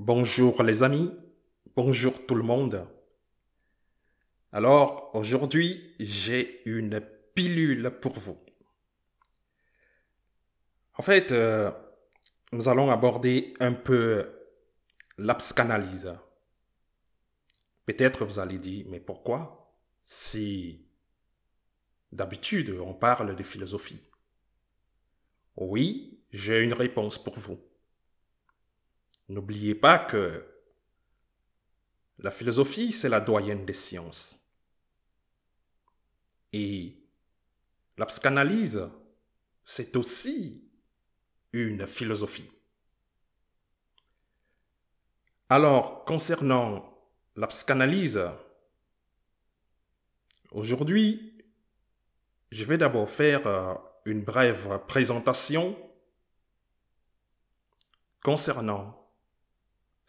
Bonjour les amis, bonjour tout le monde. Alors aujourd'hui j'ai une pilule pour vous. En fait, nous allons aborder un peu la psychanalyse. Peut-être vous allez dire, mais pourquoi si d'habitude on parle de philosophie? Oui, j'ai une réponse pour vous. N'oubliez pas que la philosophie, c'est la doyenne des sciences. Et la psychanalyse, c'est aussi une philosophie. Alors, concernant la psychanalyse, aujourd'hui, je vais d'abord faire une brève présentation concernant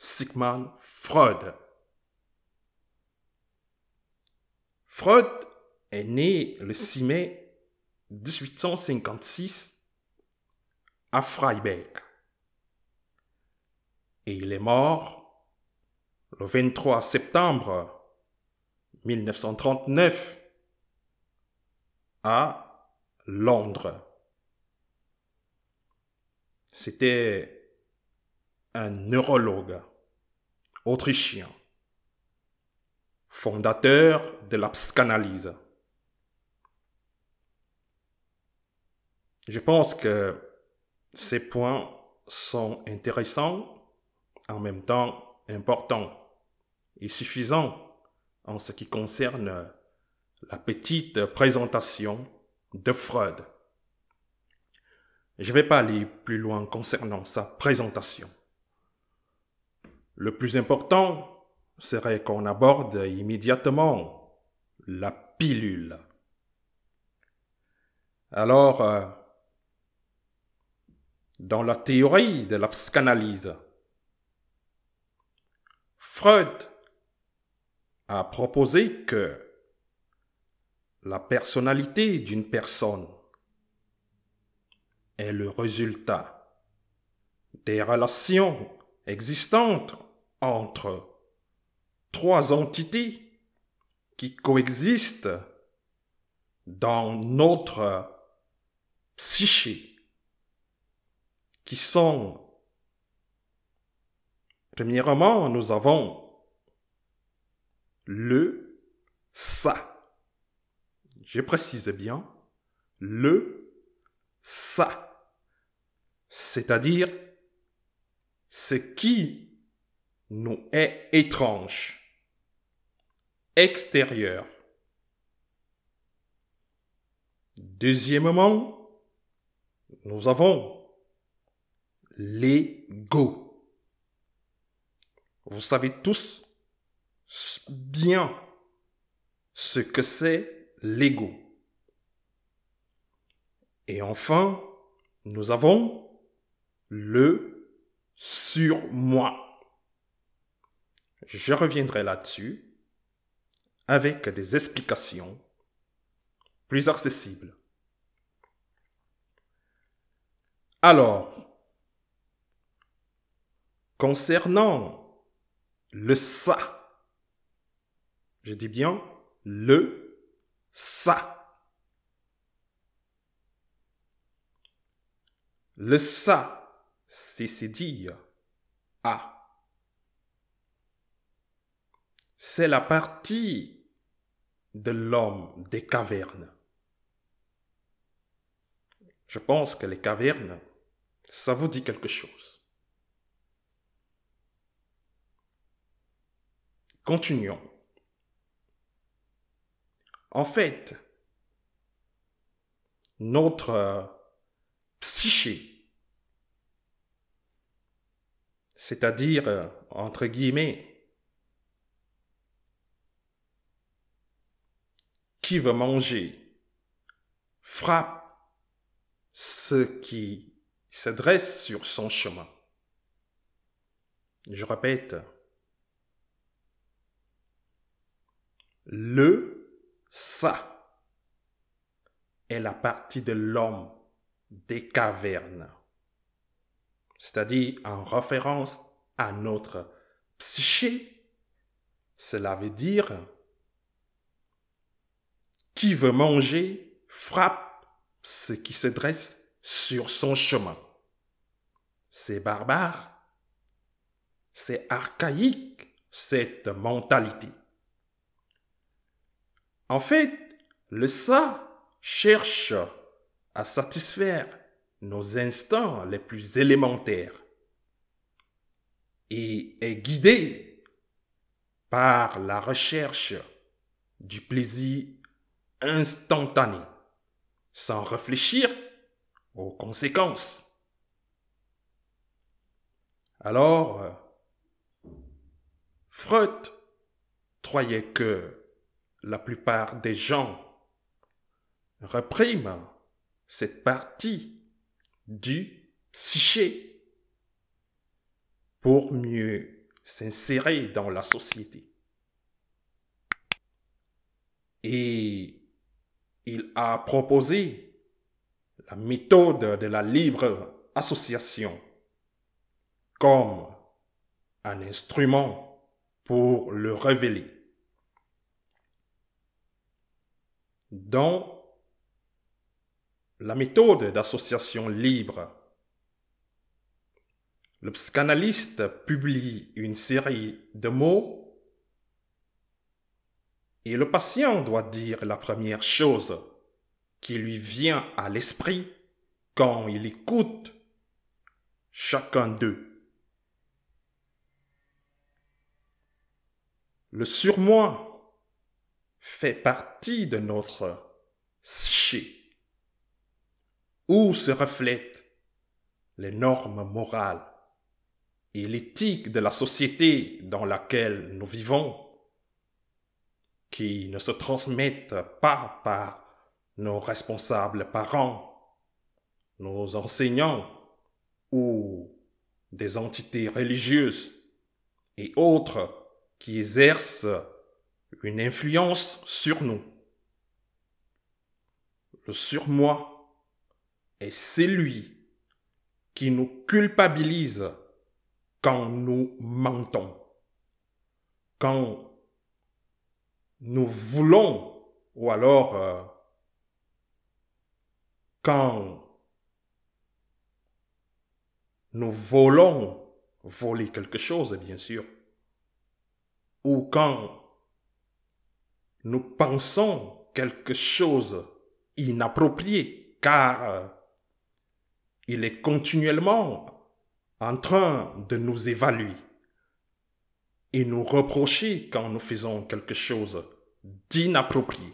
Sigmund Freud. Freud est né le 6 mai 1856 à Freiberg et il est mort le 23 septembre 1939 à Londres. C'était un neurologue autrichien, fondateur de la psychanalyse. Je pense que ces points sont intéressants, en même temps importants et suffisants en ce qui concerne la petite présentation de Freud. Je ne vais pas aller plus loin concernant sa présentation. Le plus important serait qu'on aborde immédiatement la pilule. Alors, dans la théorie de la psychanalyse, Freud a proposé que la personnalité d'une personne est le résultat des relations existantes entre trois entités qui coexistent dans notre psyché, qui sont, premièrement, nous avons le ça. Je précise bien, le ça. C'est-à-dire ce qui nous est étrange, extérieur. Deuxièmement, nous avons l'ego. Vous savez tous bien ce que c'est l'ego. Et enfin, nous avons le surmoi. Je reviendrai là-dessus avec des explications plus accessibles. Alors, concernant le ça, je dis bien le ça. Le ça, c'est dire ah. C'est la partie de l'homme des cavernes. Je pense que les cavernes, ça vous dit quelque chose. Continuons. En fait, notre psyché, c'est-à-dire, entre guillemets, qui veut manger, frappe ceux qui se dressent sur son chemin. Je répète, le ça est la partie de l'homme des cavernes, c'est-à-dire en référence à notre psyché, cela veut dire qui veut manger frappe ce qui se dresse sur son chemin. C'est barbare, c'est archaïque cette mentalité. En fait, le ça cherche à satisfaire nos instincts les plus élémentaires et est guidé par la recherche du plaisir instantané, sans réfléchir aux conséquences. Alors, Freud croyait que la plupart des gens répriment cette partie du psyché pour mieux s'insérer dans la société. Et il a proposé la méthode de la libre association comme un instrument pour le révéler. Dans la méthode d'association libre, le psychanalyste publie une série de mots et le patient doit dire la première chose qui lui vient à l'esprit quand il écoute chacun d'eux. Le surmoi fait partie de notre psyché, où se reflètent les normes morales et l'éthique de la société dans laquelle nous vivons, qui ne se transmettent pas par nos responsables parents, nos enseignants ou des entités religieuses et autres qui exercent une influence sur nous. Le surmoi est celui qui nous culpabilise quand nous mentons, quand nous voulons, ou alors quand nous voulons voler quelque chose, bien sûr, ou quand nous pensons quelque chose inapproprié, car il est continuellement en train de nous évaluer et nous reprocher quand nous faisons quelque chose d'inapproprié.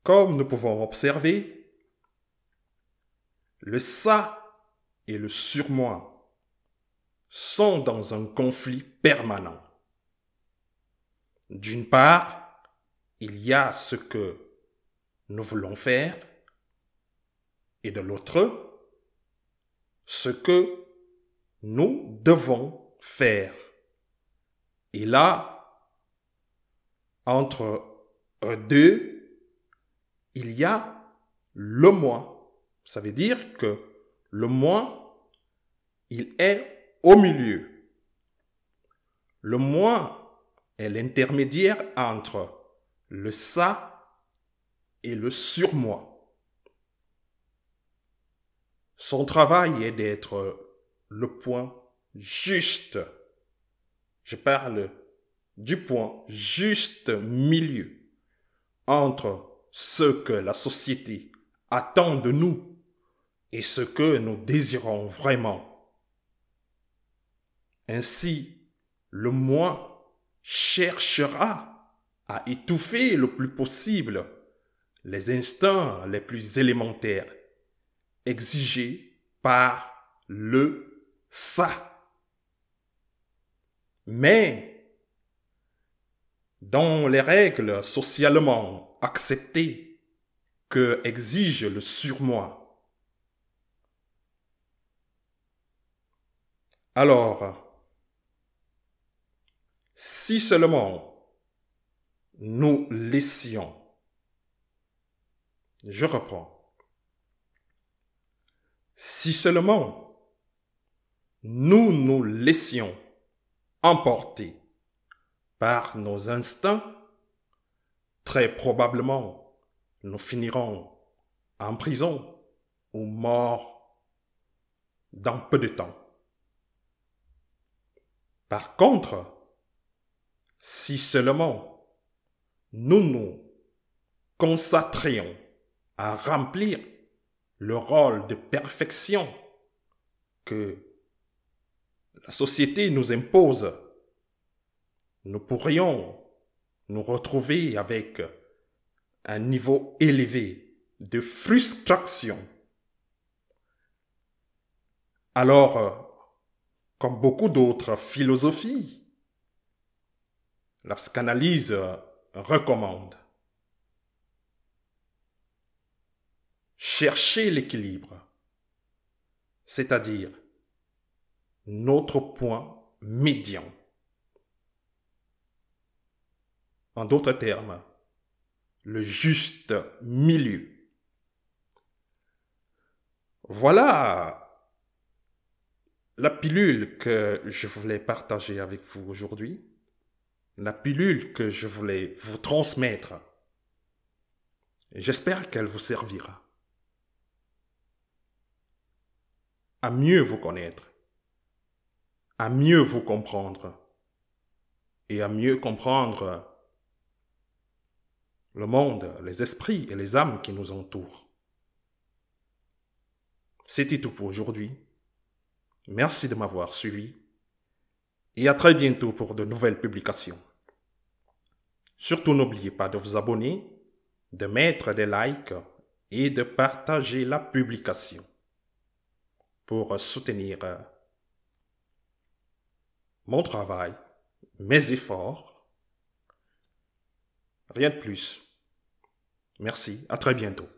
Comme nous pouvons observer, le ça et le surmoi sont dans un conflit permanent. D'une part, il y a ce que nous voulons faire et de l'autre, ce que nous devons faire. Et là, entre eux deux, il y a le moi. Ça veut dire que le moi, il est au milieu. Le moi est l'intermédiaire entre le ça et le surmoi. Son travail est d'être le point juste. Je parle du point juste milieu entre ce que la société attend de nous et ce que nous désirons vraiment. Ainsi, le moi cherchera à étouffer le plus possible les instincts les plus élémentaires exigés par le ça. Mais dans les règles socialement acceptées que exige le surmoi, alors, si seulement nous laissions, je reprends, si seulement nous nous laissions emporter par nos instincts, très probablement nous finirons en prison ou morts dans peu de temps. Par contre, si seulement nous nous concentrions à remplir le rôle de perfection que la société nous impose, nous pourrions nous retrouver avec un niveau élevé de frustration. Alors, comme beaucoup d'autres philosophies, la psychanalyse recommande chercher l'équilibre, c'est-à-dire notre point médian. En d'autres termes, le juste milieu. Voilà la pilule que je voulais partager avec vous aujourd'hui, la pilule que je voulais vous transmettre. J'espère qu'elle vous servira à mieux vous connaître, à mieux vous comprendre et à mieux comprendre le monde, les esprits et les âmes qui nous entourent. C'était tout pour aujourd'hui. Merci de m'avoir suivi et à très bientôt pour de nouvelles publications. Surtout n'oubliez pas de vous abonner, de mettre des likes et de partager la publication pour soutenir mon travail, mes efforts. Rien de plus. Merci, à très bientôt.